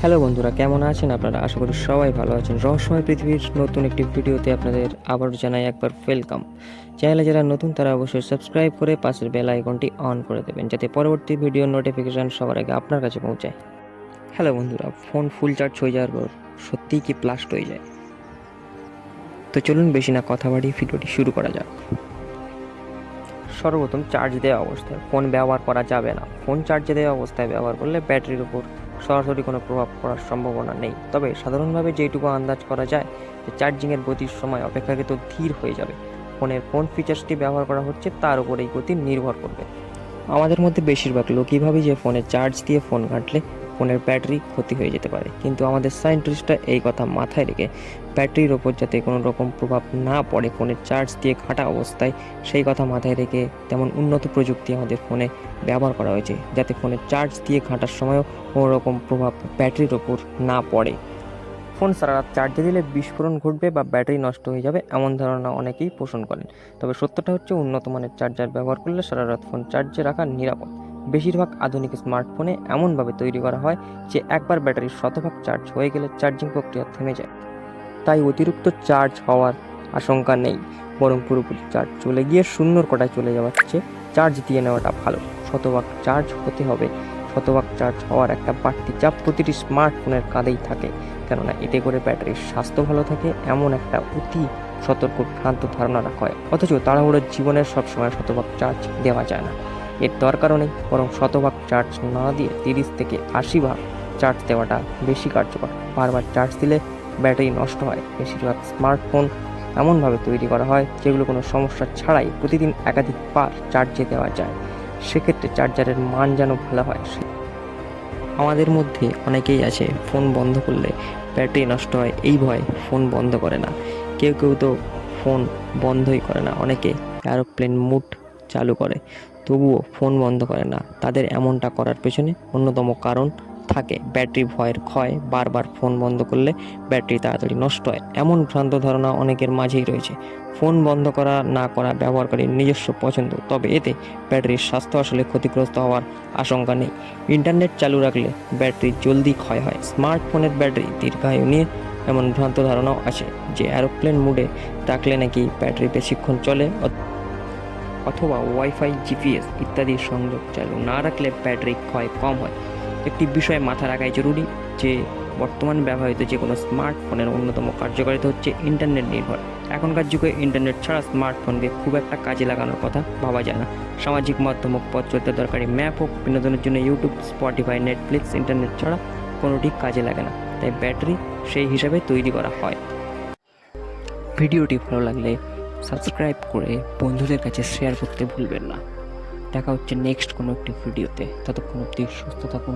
Hello বন্ধুরা, কেমন আছেন আপনারা? আশা করি সবাই ভালো আছেন। রহস্যময় পৃথিবীর নতুন একটি ভিডিওতে আপনাদের আবারও জানাই একবার ওয়েলকাম। চ্যানেলে যারা নতুন তারা অবশ্যই সাবস্ক্রাইব করে পাশের বেল আইকনটি অন করে দেবেন, যাতে পরবর্তী ভিডিওর নোটিফিকেশান সবার আগে আপনার কাছে পৌঁছায়। হ্যালো বন্ধুরা, ফোন ফুল চার্জ হয়ে যাওয়ার পর সত্যিই কি ব্লাস্ট হয়ে যায়? তো চলুন বেশি না কথা বাড়িয়ে ভিডিওটি শুরু করা যাক। সর্বপ্রথম চার্জ দেওয়া অবস্থায় ফোন ব্যবহার করা যাবে না। ফোন চার্জে দেওয়া অবস্থায় ব্যবহার করলে ব্যাটারির উপর সরাসরি কোনো প্রভাব পড়ার সম্ভাবনা নেই। তবে সাধারণভাবে যেটুকু আন্দাজ করা যায় যে চার্জিংয়ের গতির সময় অপেক্ষাকৃত ধীর হয়ে যাবে। ফোনের কোন ফিচার্সটি ব্যবহার করা হচ্ছে তার উপর এই গতি নির্ভর করবে। আমাদের মধ্যে বেশিরভাগ লোকই ভাবি যে ফোনে চার্জ দিয়ে ফোন ঘাঁটলে ফোনের ব্যাটারি ক্ষতি হয়ে যেতে পারে, কিন্তু আমাদের সায়েন্টিস্টরা এই কথা মাথায় রেখে ব্যাটারির ওপর যাতে কোনো রকম প্রভাব না পড়ে ফোনের চার্জ দিয়ে ঘাঁটা অবস্থায়, সেই কথা মাথায় রেখে তেমন উন্নত প্রযুক্তি আমাদের ফোনে ব্যবহার করা হয়েছে, যাতে ফোনের চার্জ দিয়ে ঘাঁটার সময়ও কোনো রকম প্রভাব ব্যাটারির ওপর না পড়ে। ফোন সারা রাত চার্জে দিলে বিস্ফোরণ ঘটবে বা ব্যাটারি নষ্ট হয়ে যাবে, এমন ধারণা অনেকেই পোষণ করেন। তবে সত্যটা হচ্ছে, উন্নত মানের চার্জার ব্যবহার করলে সারা রাত ফোন চার্জে রাখা নিরাপদ। বেশিরভাগ আধুনিক স্মার্টফোনে এমনভাবে তৈরি করা হয় যে একবার ব্যাটারির শতভাগ চার্জ হয়ে গেলে চার্জিং প্রক্রিয়া থেমে যায়। তাই অতিরিক্ত চার্জ হওয়ার আশঙ্কা নেই, বরং পুরোপুরি চার্জ চলে গিয়ে শূন্যর কোটায় চলে যাওয়ার চেয়ে চার্জ দিয়ে নেওয়াটা ভালো। শতভাগ চার্জ হতে হবে। শতভাগ চার্জ হওয়ার একটা বাড়তি চাপ প্রতিটি স্মার্টফোনের কাঁধেই থাকে, কেননা এতে করে ব্যাটারির স্বাস্থ্য ভালো থাকে, এমন একটা অতি সতর্ক ভ্রান্ত ধারণা রাখা হয়। অথচ তাড়াহুড়োর জীবনের সবসময় শতভাগ চার্জ দেওয়া যায় না, এর দরকারও নেই। বরং শতভাগ চার্জ না দিয়ে 30 থেকে 80 ভাগ চার্জ দেওয়াটা বেশি কার্যকর। বারবার চার্জ দিলে ব্যাটারি নষ্ট হয়। বেশিরভাগ স্মার্টফোন এমনভাবে তৈরি করা হয় যেগুলো কোনো সমস্যা ছাড়াই প্রতিদিন একাধিকবার চার্জে দেওয়া যায়। সেক্ষেত্রে চার্জারের মান যেন ভালো হয়। আমাদের মধ্যে অনেকেই আছে ফোন বন্ধ করলে ব্যাটারি নষ্ট হয় এই ভয়ে ফোন বন্ধ করে না। কেউ কেউ তো ফোন বন্ধই করে না, অনেকে এরোপ্লেন মুড চালু করে তবুও ফোন বন্ধ করে না। তাদের এমনটা করার পেছনে অন্যতম কারণ থাকে ব্যাটারি ভয়ের ক্ষয়। বারবার ফোন বন্ধ করলে ব্যাটারি তাড়াতাড়ি নষ্ট হয়, এমন ভ্রান্ত ধারণা অনেকের মাঝেই রয়েছে। ফোন বন্ধ করা না করা ব্যবহারকারীর নিজস্ব পছন্দ, তবে এতে ব্যাটারির স্বাস্থ্য আসলে ক্ষতিগ্রস্ত হওয়ার আশঙ্কা নেই। ইন্টারনেট চালু রাখলে ব্যাটারি জলদি ক্ষয় হয়, স্মার্টফোনের ব্যাটারি দীর্ঘায়ু নিয়ে এমন ভ্রান্ত ধারণাও আছে যে এরোপ্লেন মুডে রাখলে নাকি ব্যাটারি বেশিক্ষণ চলে, অথবা ওয়াইফাই, জিপিএস ইত্যাদির সংযোগ চালু না রাখলে ব্যাটারি ক্ষয় কম হয়। একটি বিষয় মাথা রাখাই জরুরি যে বর্তমান ব্যবহৃত যে কোনো স্মার্টফোনের অন্যতম কার্যকারিতা হচ্ছে ইন্টারনেট নির্ভর। এখনকার যুগে ইন্টারনেট ছাড়া স্মার্টফোনকে খুব একটা কাজে লাগানোর কথা ভাবা যায় না। সামাজিক মাধ্যম হোক, পথ চলতে দরকারি ম্যাপ হোক, বিনোদনের জন্য ইউটিউব, স্পটিফাই, নেটফ্লিক্স, ইন্টারনেট ছাড়া কোনোটি কাজে লাগে না। তাই ব্যাটারি সেই হিসাবে তৈরি করা হয়। ভিডিওটি ভালো লাগলে সাবস্ক্রাইব করে বন্ধুদের কাছে শেয়ার করতে ভুলবেন না। দেখা হচ্ছে নেক্সট কোনো একটি ভিডিওতে। ততক্ষণ অবধি সুস্থ থাকুন,